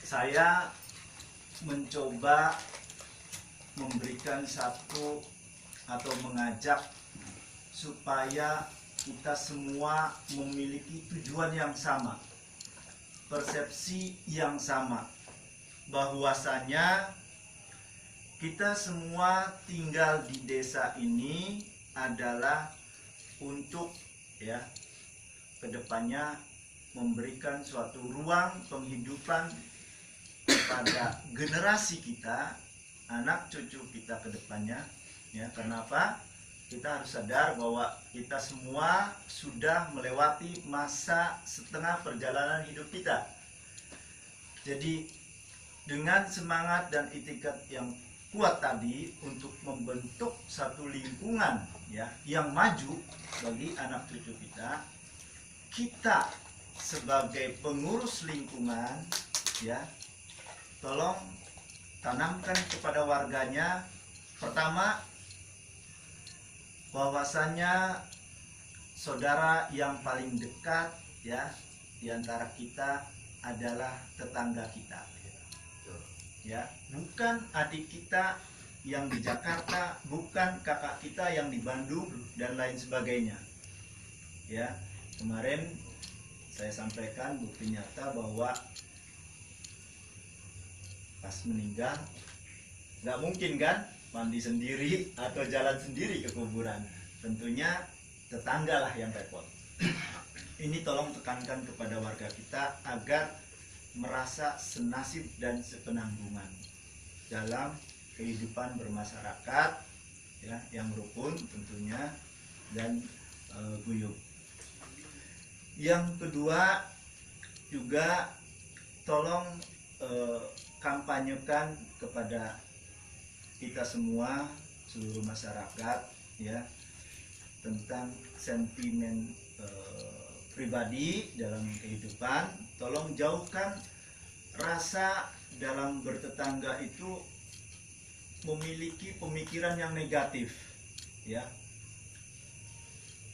saya mencoba memberikan satu atau mengajak supaya kita semua memiliki tujuan yang sama, persepsi yang sama, bahwasanya kita semua tinggal di desa ini adalah untuk kedepannya memberikan suatu ruang penghidupan kepada generasi kita, anak cucu kita kedepannya. Kenapa? Kita harus sadar bahwa kita semua sudah melewati masa setengah perjalanan hidup kita. Jadi dengan semangat dan itikat yang kuat tadi untuk membentuk satu lingkungan yang maju bagi anak cucu kita, kita sebagai pengurus lingkungan tolong tanamkan kepada warganya, pertama, bahwasanya saudara yang paling dekat di antara kita adalah tetangga kita. Bukan adik kita yang di Jakarta, bukan kakak kita yang di Bandung dan lain sebagainya. Kemarin saya sampaikan bukti nyata bahwa pas meninggal nggak mungkin kan mandi sendiri atau jalan sendiri ke kuburan, tentunya tetangga lah yang repot. Ini tolong tekankan kepada warga kita agar merasa senasib dan sepenanggungan dalam kehidupan bermasyarakat yang rukun tentunya dan guyup. Yang kedua juga tolong kampanyekan kepada kita semua, seluruh masyarakat tentang sentimen pribadi dalam kehidupan. Tolong jauhkan rasa dalam bertetangga itu memiliki pemikiran yang negatif.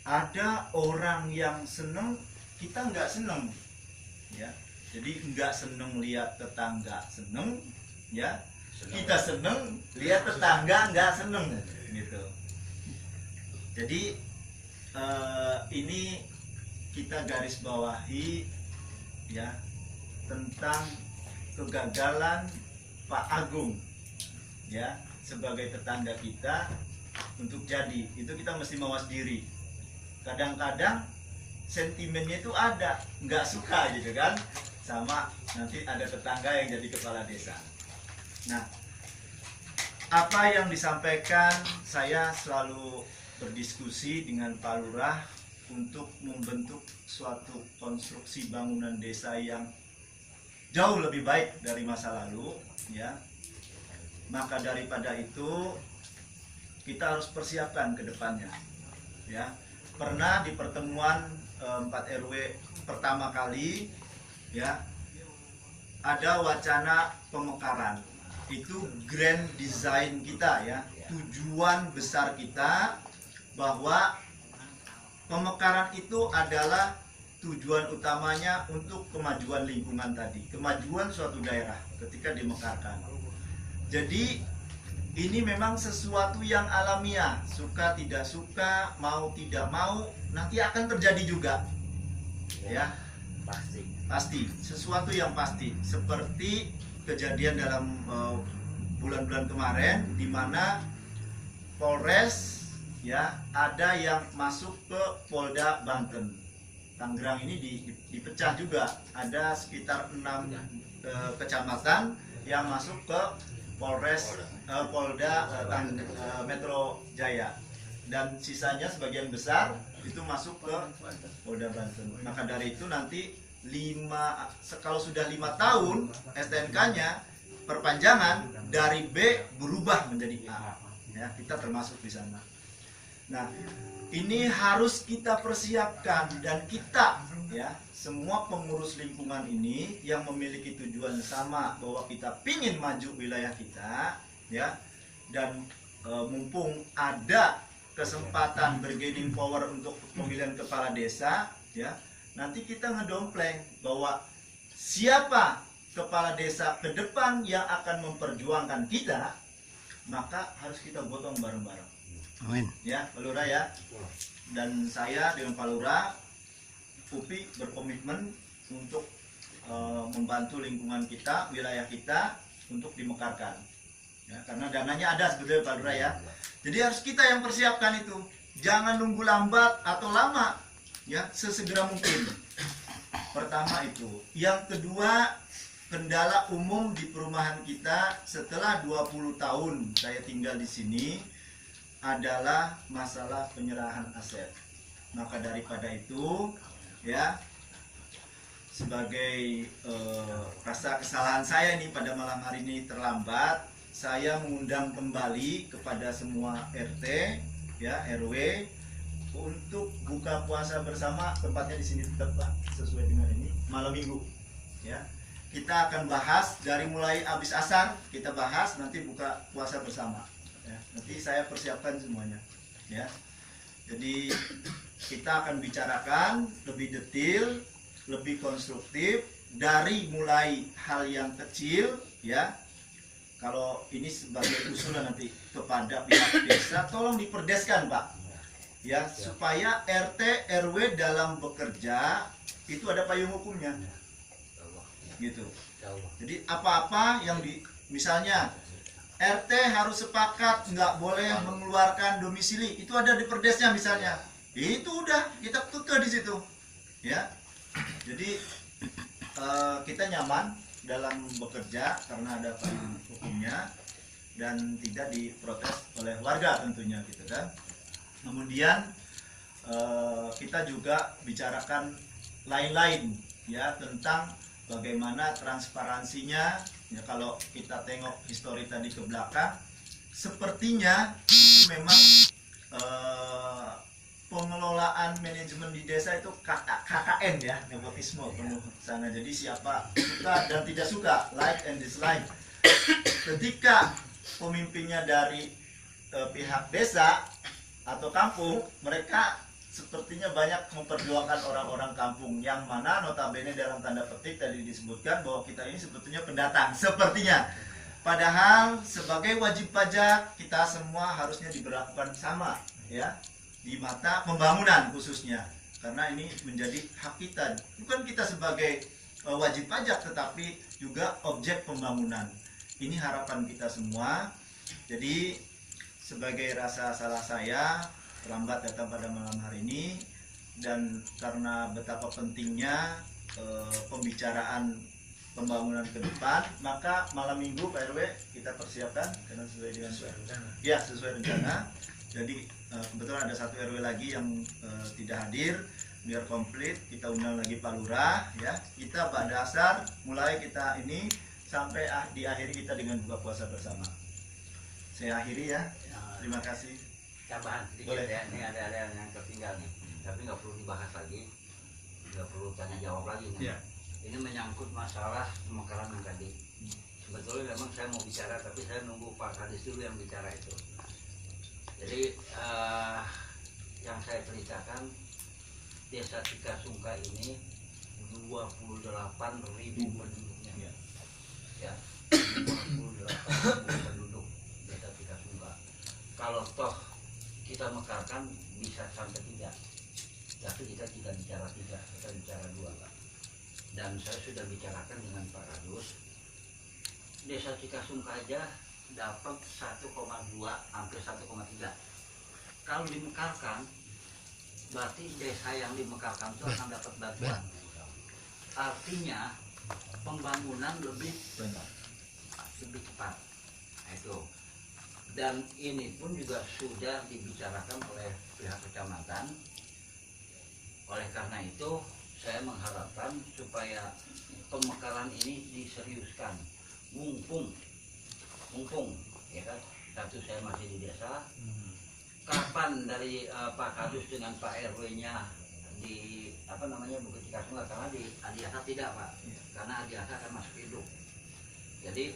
Ada orang yang seneng, kita nggak seneng, jadi nggak seneng lihat tetangga seneng, kita seneng lihat tetangga nggak seneng, gitu. Jadi ini kita garis bawahi tentang kegagalan Pak Agung sebagai tetangga kita untuk jadi. Itu kita mesti mawas diri. Kadang-kadang sentimennya itu ada, nggak suka gitu kan, sama nanti ada tetangga yang jadi kepala desa. Nah, apa yang disampaikan, saya selalu berdiskusi dengan Pak Lurah untuk membentuk suatu konstruksi bangunan desa yang jauh lebih baik dari masa lalu. Maka daripada itu kita harus persiapkan ke depannya. Pernah di pertemuan 4 RW pertama kali ada wacana pemekaran. Itu grand design kita tujuan besar kita bahwa pemekaran itu adalah tujuan utamanya untuk kemajuan lingkungan tadi, kemajuan suatu daerah ketika dimekarkan. Jadi ini memang sesuatu yang alamiah, suka tidak suka, mau tidak mau, nanti akan terjadi juga. Pasti, sesuatu yang pasti. Seperti kejadian dalam bulan-bulan kemarin, di mana Polres ada yang masuk ke Polda Banten. Tangerang ini dipecah juga, ada sekitar 6 kecamatan yang masuk ke Polda Metro Jaya, dan sisanya sebagian besar itu masuk ke Polda Banten. Maka dari itu nanti kalau sudah 5 tahun STNK-nya perpanjangan dari B berubah menjadi A. Kita termasuk di sana. Nah, ini harus kita persiapkan, dan kita semua pengurus lingkungan ini yang memiliki tujuan sama bahwa kita pingin maju wilayah kita dan mumpung ada kesempatan bargaining power untuk pemilihan kepala desa nanti kita ngedompleng bahwa siapa kepala desa ke depan yang akan memperjuangkan kita, maka harus kita gotong bareng-bareng. Amin. Ya, Pak Lurah ya. Dan saya dengan Pak Lurah, UPI berkomitmen untuk membantu lingkungan kita, wilayah kita untuk dimekarkan. Ya, karena dananya ada sebetulnya Pak Lurah ya. Jadi harus kita yang persiapkan itu. Jangan nunggu lambat atau lama. Ya, sesegera mungkin. Pertama itu. Yang kedua, kendala umum di perumahan kita setelah 20 tahun saya tinggal di sini adalah masalah penyerahan aset. Maka daripada itu, ya, sebagai rasa kesalahan saya nih pada malam hari ini terlambat, saya mengundang kembali kepada semua RT, ya, RW untuk buka puasa bersama. Tempatnya di sini tetap Pak, sesuai dengan ini, malam Minggu, ya. Kita akan bahas dari mulai habis asar, kita bahas nanti buka puasa bersama. Ya, nanti saya persiapkan semuanya, ya. Jadi kita akan bicarakan lebih detail, lebih konstruktif dari mulai hal yang kecil, ya. Kalau ini sebagai usulan nanti kepada pihak desa, tolong diperdeskan Pak, ya, supaya RT RW dalam bekerja itu ada payung hukumnya, gitu. Jadi apa-apa yang misalnya RT harus sepakat nggak boleh mengeluarkan domisili, itu ada di perdesnya misalnya, itu udah kita kekeh di situ, ya. Jadi kita nyaman dalam bekerja karena ada payung hukumnya dan tidak diprotes oleh warga tentunya, gitu kan. Kemudian kita juga bicarakan lain-lain, ya, tentang bagaimana transparansinya. Ya, kalau kita tengok histori tadi ke belakang, sepertinya itu memang pengelolaan manajemen di desa itu KKN ya, nepotisme penuh sana. Jadi siapa suka dan tidak suka, like and dislike. Ketika pemimpinnya dari pihak desa atau kampung, mereka sepertinya banyak memperjuangkan orang-orang kampung, yang mana notabene dalam tanda petik tadi disebutkan bahwa kita ini sebetulnya pendatang, sepertinya. Padahal sebagai wajib pajak kita semua harusnya diberlakukan sama, ya, di mata pembangunan khususnya, karena ini menjadi hak kita. Bukan kita sebagai wajib pajak, tetapi juga objek pembangunan. Ini harapan kita semua. Jadi sebagai rasa salah saya terlambat datang pada malam hari ini, dan karena betapa pentingnya pembicaraan pembangunan ke depan, maka malam Minggu Pak RW kita persiapkan karena sesuai dengan sesuai rencana. Jadi kebetulan ada satu RW lagi yang tidak hadir, biar komplit kita undang lagi Pak Lurah, ya. Kita pada dasar mulai kita ini sampai diakhiri kita dengan buka puasa bersama. Saya akhiri ya. Terima kasih. Tambahan sedikit ya, ini ada yang tertinggal nih, tapi nggak perlu dibahas lagi, nggak perlu tanya jawab lagi nih. Ini menyangkut masalah pemekaran yang tadi. Sebetulnya memang saya mau bicara, tapi saya nunggu Pak Kadis dulu yang bicara itu. Jadi yang saya ceritakan, Desa Cikasungka ini 28.000 penduduknya, ya, 28.000 penduduk Desa Cikasungka. Kalau toh kita mekarkan bisa sampai 3, tapi kita tidak bicara 3, kita bicara 2. Dan saya sudah bicarakan dengan Pak Kadus, Desa Cikasungka aja dapat 1,2 hampir 1,3. Kalau dimekarkan, berarti desa yang dimekarkan itu akan dapat bantuan. Artinya pembangunan lebih cepat. Nah, itu. Dan ini pun juga sudah dibicarakan oleh pihak kecamatan. Oleh karena itu saya mengharapkan supaya pemekaran ini diseriuskan. Mumpung ya kan, satu saya masih di desa. Kapan dari Pak Kadus dengan Pak RW-nya di Bukit Cikasungka, karena di Adiasa tidak Pak, karena Adiasa akan masuk hidup. Jadi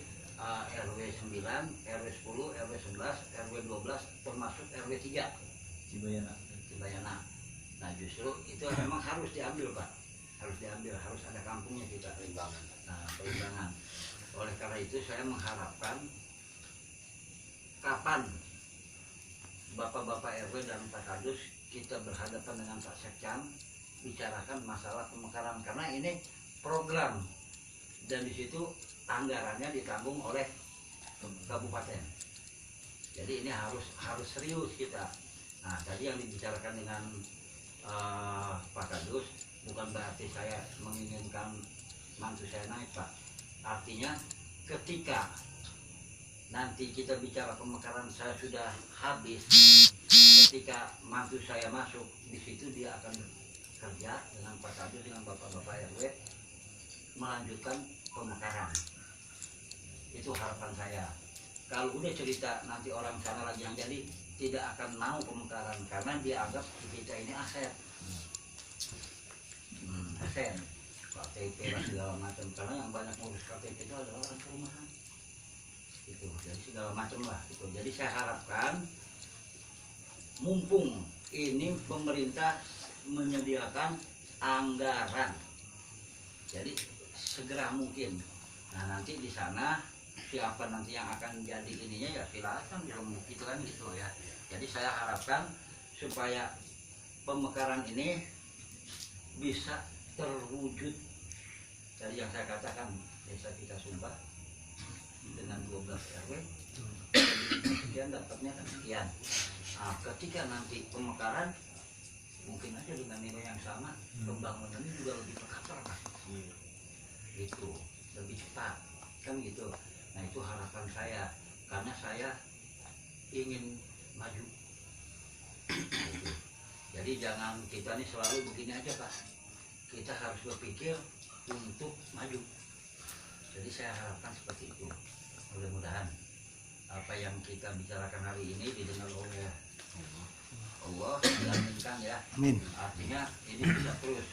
RW 9, RW 10, RW 11, RW 12 termasuk RW 3 Cibayana. Nah justru itu memang harus diambil Pak, harus ada kampungnya kita. Perimbangan. Oleh karena itu saya mengharapkan kapan Bapak-Bapak RW dan Pak Kadus kita berhadapan dengan Pak Sekcam bicarakan masalah pemekaran, karena ini program dan di situ anggarannya ditanggung oleh kabupaten. Jadi ini harus serius kita. Nah, tadi yang dibicarakan dengan Pak Kadus bukan berarti saya menginginkan mantu saya naik, Pak. Artinya ketika nanti kita bicara pemekaran saya sudah habis, ketika mantu saya masuk di situ dia akan kerja dengan Pak Kadus dengan Bapak-Bapak RW melanjutkan pemekaran. Itu harapan saya. Kalau udah cerita nanti orang sana lagi yang jadi tidak akan mau pemekaran karena dia anggap kita ini aset. Aset, KTP dan segala macam, karena yang banyak ngurus KTP itu adalah orang perumahan. Itu, jadi segala macam lah. Itu. Jadi saya harapkan mumpung ini pemerintah menyediakan anggaran, jadi segera mungkin. Nah nanti di sana siapa nanti yang akan jadi ininya ya silakan itu kan gitu ya. Jadi saya harapkan supaya pemekaran ini bisa terwujud dari yang saya katakan, desa kita Sumba dengan 12 RW sekian dapatnya kan sekian. Nah, ketika nanti pemekaran mungkin aja dengan nilai yang sama pembangunannya juga lebih terkater kan, itu lebih cepat kan gitu. Nah itu harapan saya karena saya ingin maju. Gitu. Jadi jangan kita nih selalu begini aja Pak, kita harus berpikir untuk maju. Jadi saya harapkan seperti itu. Mudah-mudahan apa yang kita bicarakan hari ini didengar oleh Allah dan aminkan ya. Amin. Artinya ini bisa terus,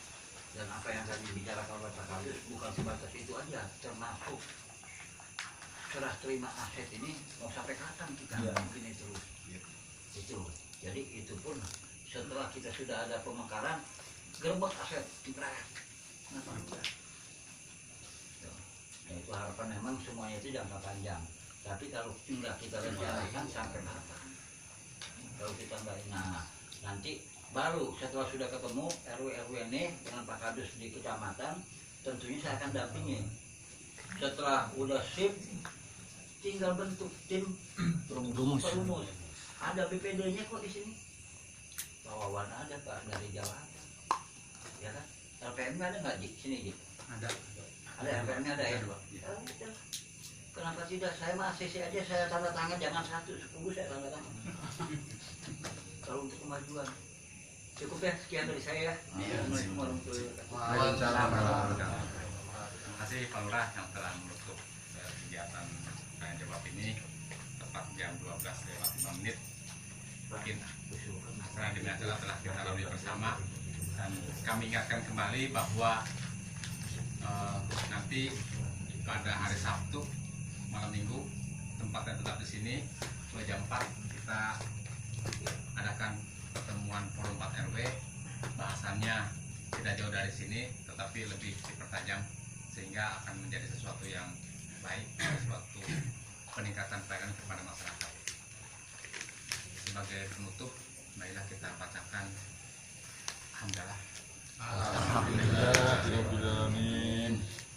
dan apa yang tadi dibicarakan oleh Pak Kadus bukan sebatas itu aja, termasuk serah terima aset ini mau sampai kapan kita mungkin itu terus. Itu. Jadi itu pun setelah kita sudah ada pemekaran, gerbek aset diperet. Kenapa enggak? Ya, itu harapan memang semuanya itu jangka panjang. Tapi kalau enggak kita rencanakan sampai kapan? Kalau kita enggak, nah nanti baru setelah sudah ketemu RW ini dengan Pak Kadus di kecamatan, tentunya saya akan dampingi. Setelah udah sip, tinggal bentuk tim perumus. Ada BPD-nya kok di sini. Pawawan ada Pak dari Jawa, ya kan? LPM ada nggak di sini Ji? Ada LPM-nya ada ya? Kenapa tidak? Saya masih aja saya tanda tangan, jangan 1, 10 saya tanda tangan. Kalau untuk kemajuan cukup ya, sekian dari saya ya. Waalaikumsalam. Terima kasih Pak Lurah yang telah menutup kegiatan tanya jawab ini tepat jam 12:05. Mungkin sekarang demi acara telah kita lalui bersama, dan kami ingatkan kembali bahwa nanti pada hari Sabtu malam Minggu tempatnya tetap di sini mulai jam 4 kita adakan pertemuan forum 4 RW. Bahasannya tidak jauh dari sini tetapi lebih dipertajam sehingga akan menjadi sesuatu yang baik, sesuatu peningkatan pelayanan kepada masyarakat. Sebagai penutup, marilah kita bacakan hamdalah. Alhamdulillah.